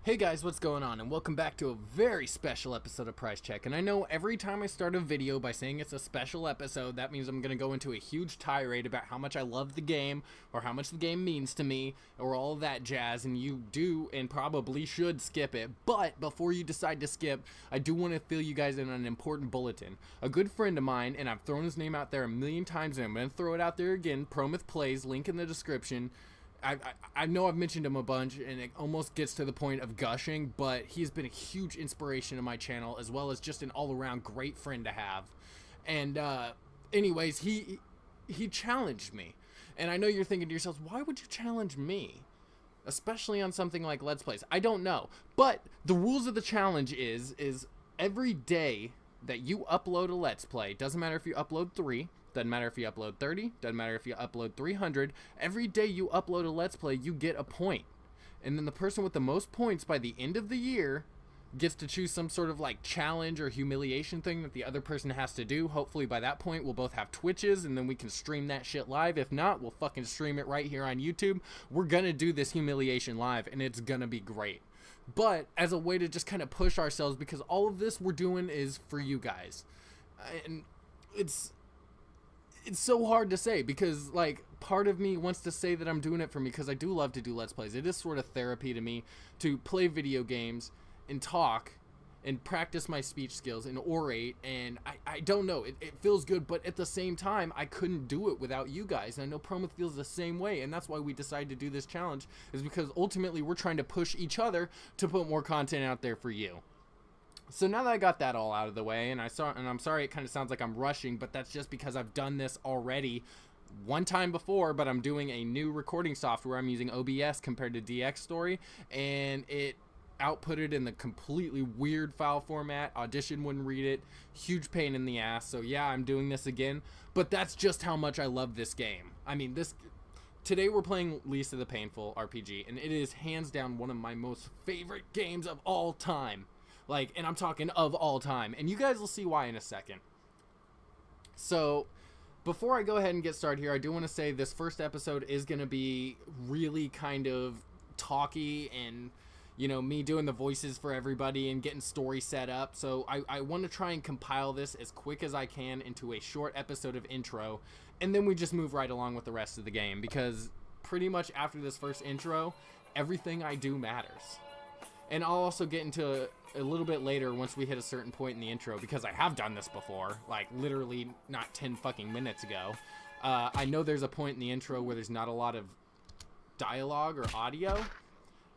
Hey guys, what's going on? And welcome back to a very special episode of Price Check. And I know every time I start a video by saying it's a special episode, that means I'm going to go into a huge tirade about how much I love the game, or how much the game means to me, or all of that jazz, and you do and probably should skip it. But before you decide to skip, I do want to fill you guys in on an important bulletin. A good friend of mine, and I've thrown his name out there a million times, and I'm going to throw it out there again, Prometh Plays, link in the description. I know I've mentioned him a bunch, and it almost gets to the point of gushing, but he's been a huge inspiration to my channel, as well as just an all-around great friend to have. And anyways, he challenged me. And I know you're thinking to yourselves, why would you challenge me? Especially on something like Let's Plays. I don't know. But the rules of the challenge is every day that you upload a Let's Play, doesn't matter if you upload 3, doesn't matter if you upload 30, doesn't matter if you upload 300, every day you upload a Let's Play, you get a point. And then the person with the most points by the end of the year gets to choose some sort of like challenge or humiliation thing that the other person has to do. Hopefully by that point we'll both have Twitches, and then we can stream that shit live. If not, we'll fucking stream it right here on YouTube. We're gonna do this humiliation live, and it's gonna be great. But as a way to just kind of push ourselves, because all of this we're doing is for you guys. And it's so hard to say, because like part of me wants to say that I'm doing it for me, because I do love to do Let's Plays. It is sort of therapy to me to play video games and talk and practice my speech skills and orate, and I don't know, it feels good, but at the same time I couldn't do it without you guys, and I know Prometh feels the same way, and that's why we decided to do this challenge, is because ultimately we're trying to push each other to put more content out there for you. So now that I got that all out of the way, and I'm sorry it kind of sounds like I'm rushing, but that's just because I've done this already one time before, but I'm doing a new recording software. I'm using OBS compared to DX Story, and it outputted in the completely weird file format. Audition wouldn't read it. Huge pain in the ass. So yeah, I'm doing this again, but that's just how much I love this game. I mean, today we're playing Least of the Painful RPG, and it is hands down one of my most favorite games of all time. Like, and I'm talking of all time, and you guys will see why in a second. So before I go ahead and get started here, I do want to say this first episode is going to be really kind of talky, and you know, me doing the voices for everybody and getting story set up. So I want to try and compile this as quick as I can into a short episode of intro, and then we just move right along with the rest of the game, because pretty much after this first intro, everything I do matters. And I'll also get into a little bit later once we hit a certain point in the intro, because I have done this before, like literally not 10 fucking minutes ago. I know there's a point in the intro where there's not a lot of dialogue or audio,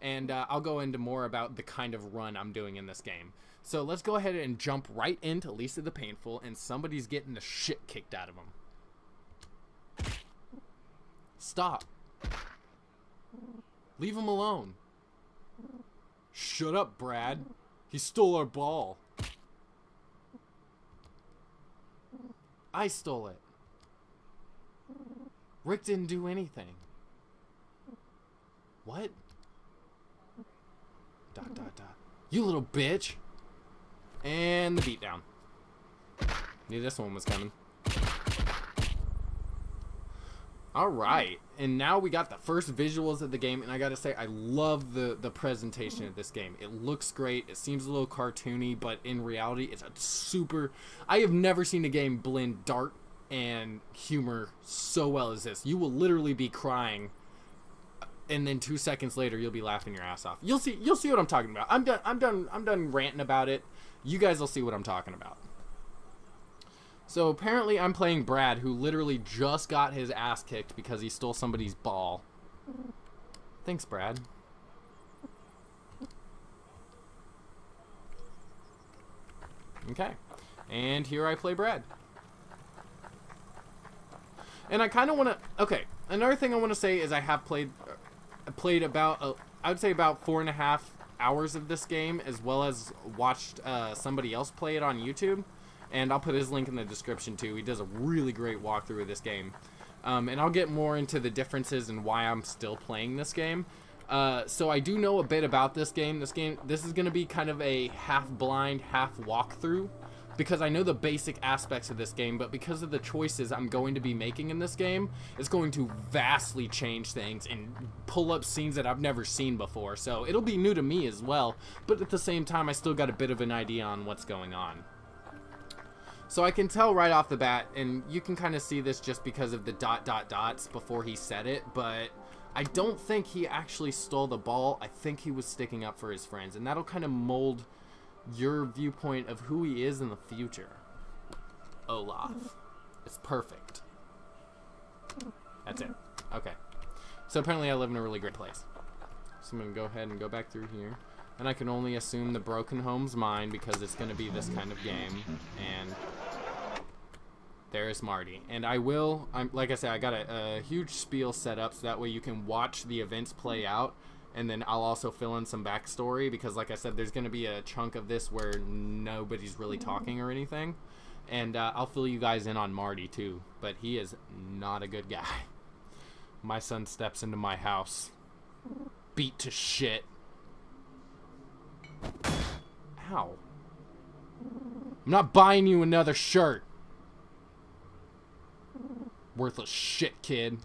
and I'll go into more about the kind of run I'm doing in this game. So let's go ahead and jump right into Least of the Painful, and somebody's getting the shit kicked out of them. Stop. Leave him alone. Shut up, Brad. He stole our ball. I stole it. Rick didn't do anything. What? ... You little bitch. And the beatdown. Knew this one was coming. Alright, and now we got the first visuals of the game, and I gotta say, I love the presentation of this game. It looks great, it seems a little cartoony, but in reality, it's a super... I have never seen a game blend dark and humor so well as this. You will literally be crying, and then 2 seconds later, you'll be laughing your ass off. You'll see what I'm talking about. I'm done ranting about it. You guys will see what I'm talking about. So apparently I'm playing Brad, who literally just got his ass kicked because he stole somebody's ball. Thanks, Brad. Okay. And here I play Brad. And I kind of want to... Okay, another thing I want to say is I have played about, I would say about 4.5 hours of this game, as well as watched somebody else play it on YouTube. And I'll put his link in the description too. He does a really great walkthrough of this game. And I'll get more into the differences and why I'm still playing this game. So I do know a bit about this game. This is going to be kind of a half blind, half walkthrough because I know the basic aspects of this game, but because of the choices I'm going to be making in this game, it's going to vastly change things and pull up scenes that I've never seen before. So it'll be new to me as well, but at the same time, I still got a bit of an idea on what's going on. So I can tell right off the bat, and you can kind of see this just because of the ... dots before he said it, but I don't think he actually stole the ball. I think he was sticking up for his friends, and that'll kind of mold your viewpoint of who he is in the future. Olathe. It's perfect. That's it. Okay. So apparently I live in a really great place. So I'm going to go ahead and go back through here. And I can only assume the broken home's mine because it's going to be this kind of game. And there's Marty. And like I said, I got a huge spiel set up so that way you can watch the events play out. And then I'll also fill in some backstory because, like I said, there's going to be a chunk of this where nobody's really talking or anything. And I'll fill you guys in on Marty, too. But he is not a good guy. My son steps into my house. Beat to shit. Ow. I'm not buying you another shirt. Worthless shit, kid.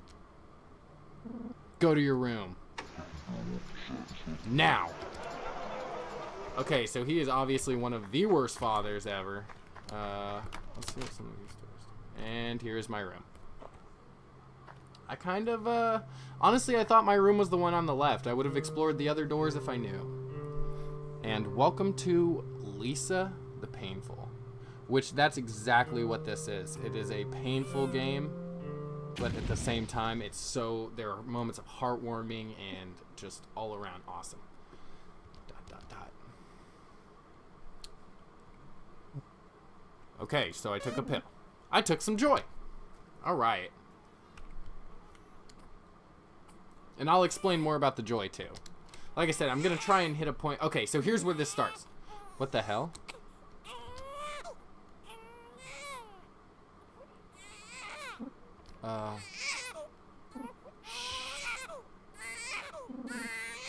Go to your room. Now. Okay, so he is obviously one of the worst fathers ever. Let's see what some of these doors. And here's my room. I kind of, honestly, I thought my room was the one on the left. I would have explored the other doors if I knew. And welcome to Lisa the Painful. Which, that's exactly what this is. It is a painful game. But at the same time, there are moments of heartwarming and just all around awesome. ... Okay, so I took a pill. I took some joy. Alright. And I'll explain more about the joy, too. Like I said, I'm going to try and hit a point. Okay, so here's where this starts. What the hell?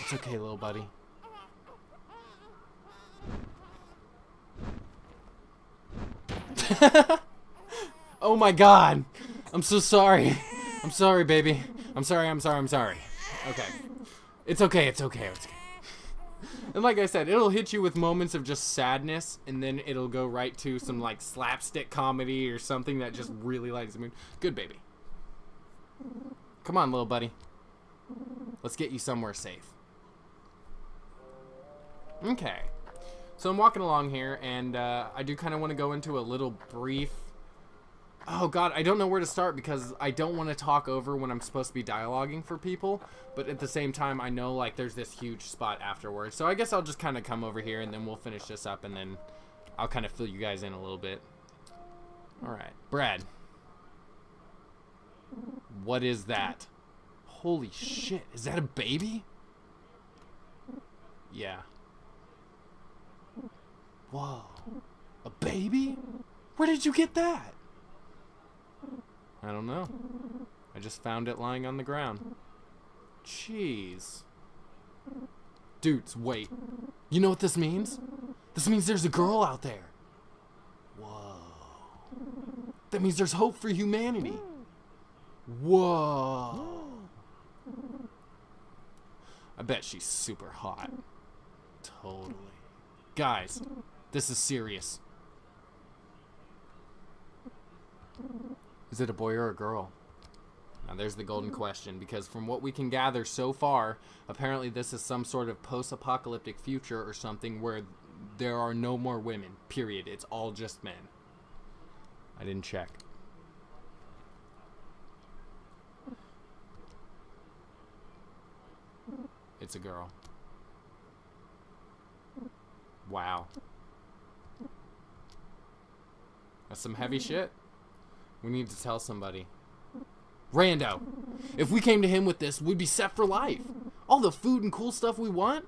It's okay, little buddy. Oh my god. I'm so sorry. I'm sorry, baby. I'm sorry. Okay. It's okay. It's okay. And like I said, it'll hit you with moments of just sadness, and then it'll go right to some like slapstick comedy or something that just really lights the mood. Good baby. Come on, little buddy. Let's get you somewhere safe. Okay. So I'm walking along here, and I do kind of want to go into a little brief... Oh god, I don't know where to start because I don't want to talk over when I'm supposed to be dialoguing for people, but at the same time I know like there's this huge spot afterwards. So I guess I'll just kind of come over here and then we'll finish this up and then I'll kind of fill you guys in a little bit. Alright, Brad. What is that? Holy shit, is that a baby? Yeah. Whoa. A baby? Where did you get that? I don't know. I just found it lying on the ground. Jeez. Dudes, wait. You know what this means? This means there's a girl out there. Whoa. That means there's hope for humanity. Whoa. I bet she's super hot. Totally. Guys, this is serious. Is it a boy or a girl? Now there's the golden question, because from what we can gather so far, apparently this is some sort of post-apocalyptic future or something where there are no more women, period. It's all just men. I didn't check. It's a girl. Wow. That's some heavy shit. We need to tell somebody. Rando, if we came to him with this, we'd be set for life. All the food and cool stuff we want.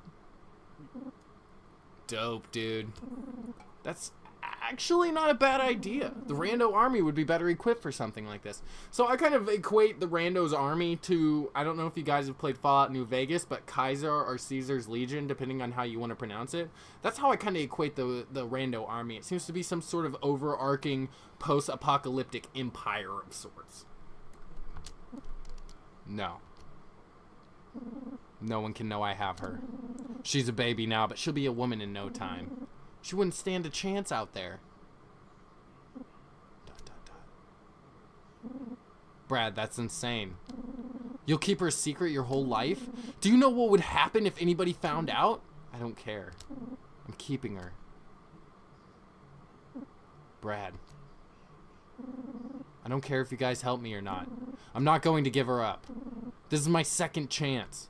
Dope, dude. actually not a bad idea. The rando army would be better equipped for something like this. So I kind of equate the rando's army to, I don't know if you guys have played Fallout New Vegas, but Kaiser or Caesar's Legion, depending on how you want to pronounce it. That's how I kind of equate the rando army. It seems to be some sort of overarching post-apocalyptic empire of sorts. No. No one can know I have her. She's a baby now, but she'll be a woman in no time. She wouldn't stand a chance out there. Brad, that's insane. You'll keep her a secret your whole life? Do you know what would happen if anybody found out? I don't care. I'm keeping her. Brad. I don't care if you guys help me or not. I'm not going to give her up. This is my second chance.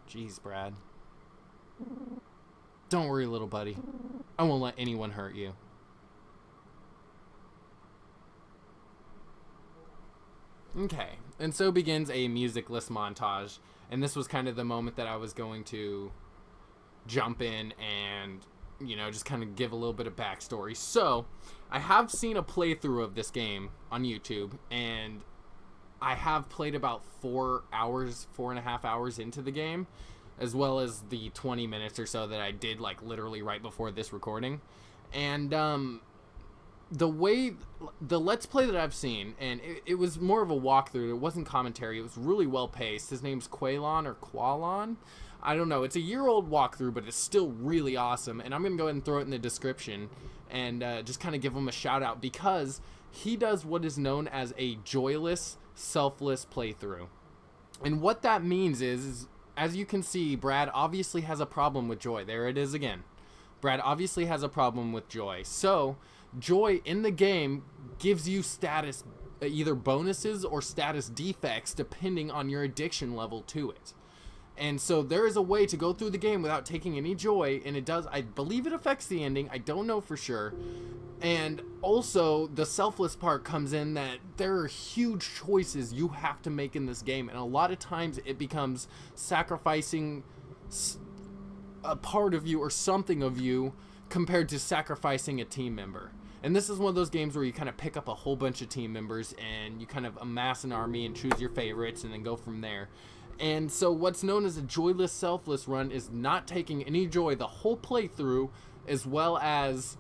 Jeez, Brad. Don't worry, little buddy. I won't let anyone hurt you. Okay, and so begins a musicless montage, and this was kind of the moment that I was going to jump in and, you know, just kind of give a little bit of backstory. So, I have seen a playthrough of this game on YouTube, and I have played about 4.5 hours into the game, as well as the 20 minutes or so that I did, like, literally right before this recording. And the Let's Play that I've seen, and it was more of a walkthrough, it wasn't commentary, it was really well paced. His name's Qualon or Qualon. I don't know, it's a year-old walkthrough, but it's still really awesome, and I'm gonna go ahead and throw it in the description and just kind of give him a shout out, because he does what is known as a joyless, selfless playthrough. And what that means is, as you can see, Brad obviously has a problem with joy. There it is again. Brad obviously has a problem with joy. So, joy in the game gives you status, either bonuses or status defects, depending on your addiction level to it. And so there is a way to go through the game without taking any joy, and it does, I believe it affects the ending, I don't know for sure. And also, the selfless part comes in that there are huge choices you have to make in this game, and a lot of times it becomes sacrificing a part of you or something of you compared to sacrificing a team member. And this is one of those games where you kind of pick up a whole bunch of team members and you kind of amass an army and choose your favorites and then go from there. And so what's known as a joyless, selfless run is not taking any joy the whole playthrough, as well as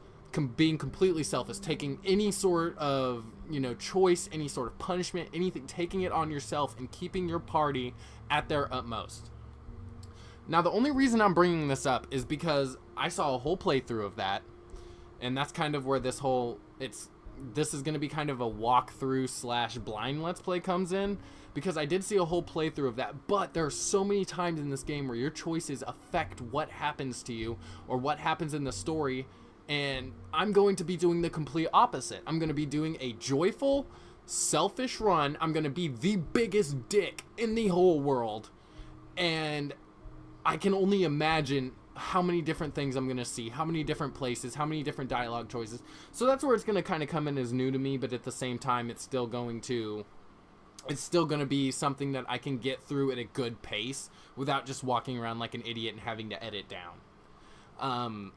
being completely selfless, taking any sort of, you know, choice, any sort of punishment, anything, taking it on yourself and keeping your party at their utmost. Now, the only reason I'm bringing this up is because I saw a whole playthrough of that, and that's kind of where this whole, this is going to be kind of a walkthrough / blind let's play comes in, because I did see a whole playthrough of that, but there are so many times in this game where your choices affect what happens to you or what happens in the story, and I'm going to be doing the complete opposite. I'm going to be doing a joyful, selfish run. I'm going to be the biggest dick in the whole world, and I can only imagine how many different things I'm going to see, how many different places, how many different dialogue choices. So that's where it's going to kind of come in as new to me, but at the same time, it's still going to be something that I can get through at a good pace without just walking around like an idiot and having to edit down.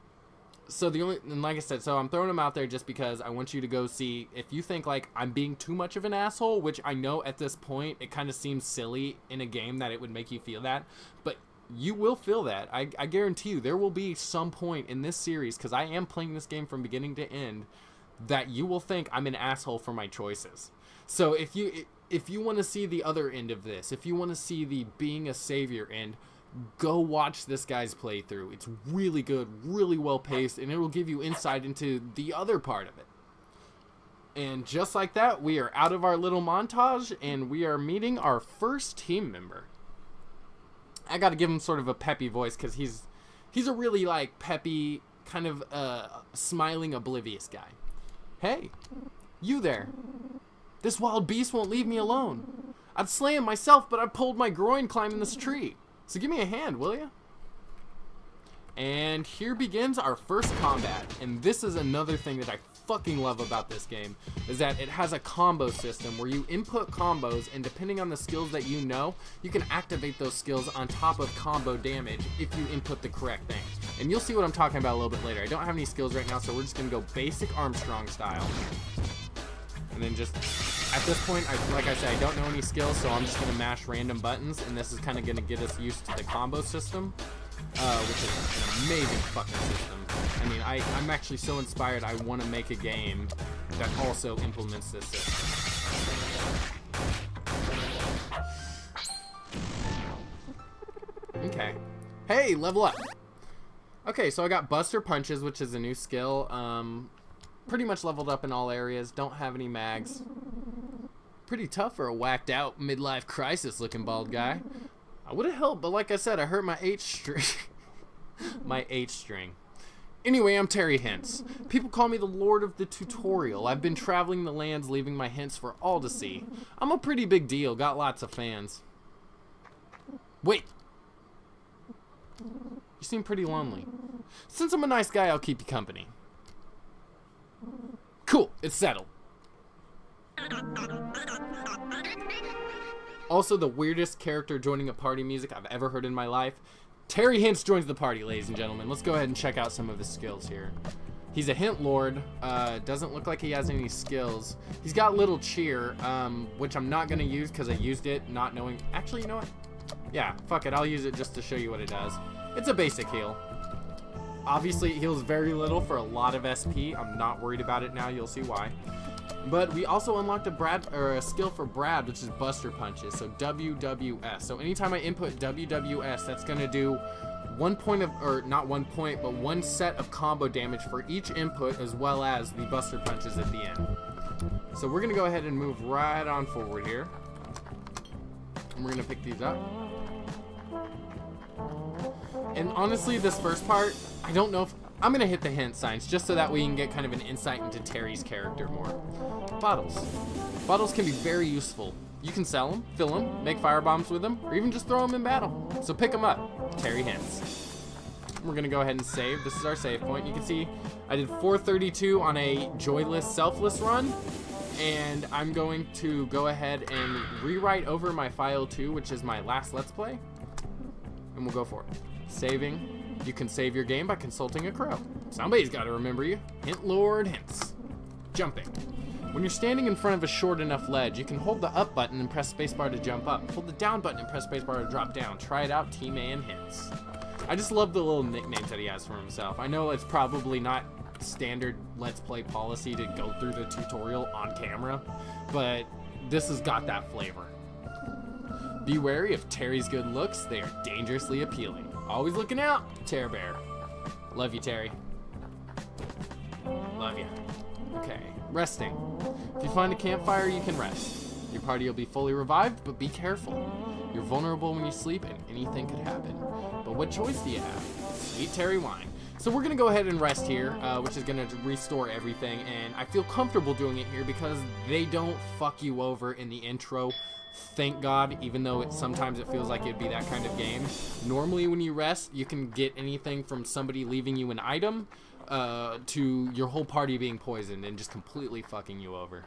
So like I said, so I'm throwing them out there just because I want you to go see. If you think like I'm being too much of an asshole, which I know at this point it kind of seems silly in a game that it would make you feel that, but you will feel that. I guarantee you there will be some point in this series, because I am playing this game from beginning to end, that you will think I'm an asshole for my choices. So if you want to see the other end of this, if you want to see the being a savior end, go watch this guy's playthrough. It's really good, really well paced, and it will give you insight into the other part of it. And just like that, we are out of our little montage, and we are meeting our first team member. I gotta give him sort of a peppy voice, because he's a really like peppy, kind of smiling, oblivious guy. Hey, you there. This wild beast won't leave me alone. I'd slay him myself, but I pulled my groin climbing this tree. So give me a hand, will ya? And here begins our first combat. And this is another thing that I fucking love about this game, is that it has a combo system where you input combos, and depending on the skills that you know, you can activate those skills on top of combo damage if you input the correct things. And you'll see what I'm talking about a little bit later. I don't have any skills right now, so we're just going to go basic Armstrong style. And then just, at this point, like I said, I don't know any skills, so I'm just going to mash random buttons. And this is kind of going to get us used to the combo system, which is an amazing fucking system. I mean, I'm actually so inspired, I want to make a game that also implements this system. Okay. Hey, level up. Okay, so I got Buster Punches, which is a new skill. Pretty much leveled up in all areas. Don't have any mags. Pretty tough for a whacked out midlife crisis looking bald guy. I would have helped, but like I said, I hurt my H string. My H string. Anyway, I'm Terry Hints. People call me the Lord of the Tutorial. I've been traveling the lands, leaving my hints for all to see. I'm a pretty big deal, got lots of fans. Wait. You seem pretty lonely. Since I'm a nice guy, I'll keep you company. Cool, it's settled. Also, the weirdest character joining a party music I've ever heard in my life. Terry Hints joins the party, ladies and gentlemen. Let's go ahead and check out some of his skills here. He's a hint lord. Doesn't look like he has any skills. He's got little cheer, which I'm not going to use because I used it not knowing. Actually, you know what? Yeah, fuck it. I'll use it just to show you what it does. It's a basic heal. Obviously, it heals very little for a lot of SP. I'm not worried about it now. You'll see why. But we also unlocked a skill for Brad, which is Buster Punches. So WWS. So anytime I input WWS, that's going to do 1 point of, or not 1 point, but 1 set of combo damage for each input, as well as the Buster Punches at the end. So we're going to go ahead and move right on forward here. And we're going to pick these up. And honestly, this first part, I don't know if I'm going to hit the hint signs just so that we can get kind of an insight into Terry's character more. Bottles. Bottles can be very useful. You can sell them, fill them, make firebombs with them, or even just throw them in battle. So pick them up. Terry Hints. We're going to go ahead and save. This is our save point. You can see I did 432 on a joyless, selfless run. And I'm going to go ahead and rewrite over my file 2, which is my last Let's Play. And we'll go for it. Saving. You can save your game by consulting a crow. Somebody's got to remember you. Hint Lord Hints. Jumping. When you're standing in front of a short enough ledge, you can hold the up button and press spacebar to jump up. Hold the down button and press spacebar to drop down. Try it out, T-Man Hints. I just love the little nicknames that he has for himself. I know it's probably not standard Let's Play policy to go through the tutorial on camera, but this has got that flavor. Be wary of Terry's good looks. They are dangerously appealing. Always looking out, Terror Bear. Love you, Terry. Love you. Okay, resting. If you find a campfire, you can rest. Your party will be fully revived, but be careful. You're vulnerable when you sleep, and anything could happen. But what choice do you have? Sweet Terry wine. So we're going to go ahead and rest here, which is going to restore everything, and I feel comfortable doing it here because they don't fuck you over in the intro. Thank God, even though sometimes it feels like it'd be that kind of game. Normally when you rest, you can get anything from somebody leaving you an item to your whole party being poisoned and just completely fucking you over.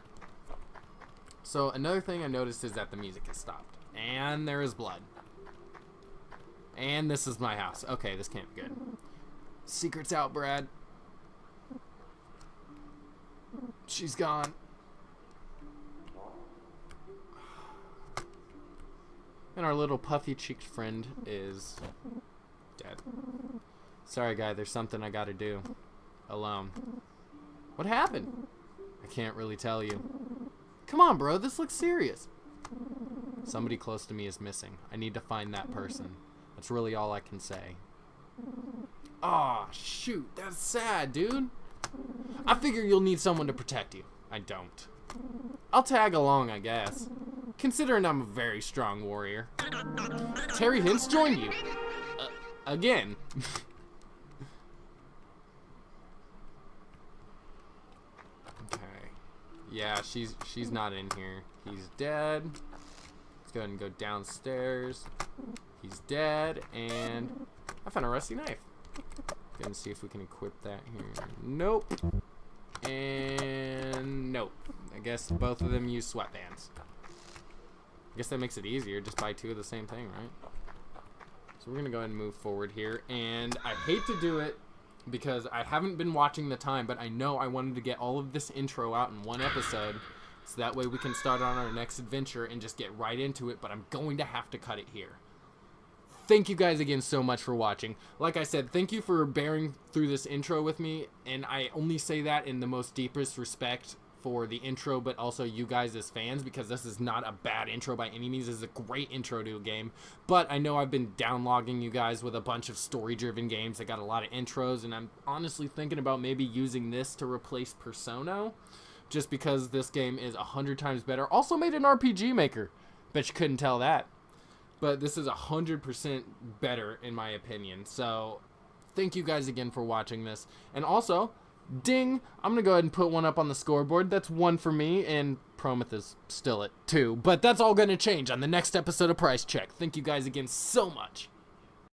So another thing I noticed is that the music has stopped. And there is blood. And this is my house. Okay, this can't be good. Secret's out, Brad. She's gone. And our little puffy-cheeked friend is dead. Sorry, guy, there's something I gotta do. Alone. What happened? I can't really tell you. Come on, bro, this looks serious. Somebody close to me is missing. I need to find that person. That's really all I can say. Aw, shoot, that's sad, dude. I figure you'll need someone to protect you. I don't. I'll tag along, I guess. Considering I'm a very strong warrior. Terry Hints joined you. Again. Okay. Yeah, she's not in here. He's dead. Let's go ahead and go downstairs. He's dead, and I found a rusty knife. Gonna see if we can equip that here. Nope. And nope. I guess both of them use sweatbands. I guess that makes it easier. Just buy 2 of the same thing, right? So we're going to go ahead and move forward here. And I hate to do it because I haven't been watching the time, but I know I wanted to get all of this intro out in one episode. So that way we can start on our next adventure and just get right into it, but I'm going to have to cut it here. Thank you guys again so much for watching. Like I said, thank you for bearing through this intro with me, and I only say that in the most deepest respect for the intro, but also you guys as fans, because this is not a bad intro by any means. This is a great intro to a game, but I know I've been downlogging you guys with a bunch of story-driven games that got a lot of intros, and I'm honestly thinking about maybe using this to replace Persona, just because this game is 100 times better. Also made an RPG Maker. Bet you couldn't tell that. But this is 100% better in my opinion. So thank you guys again for watching this. And also, ding, I'm going to go ahead and put one up on the scoreboard. That's 1 for me, and Prometh is still at 2. But that's all going to change on the next episode of Price Check. Thank you guys again so much.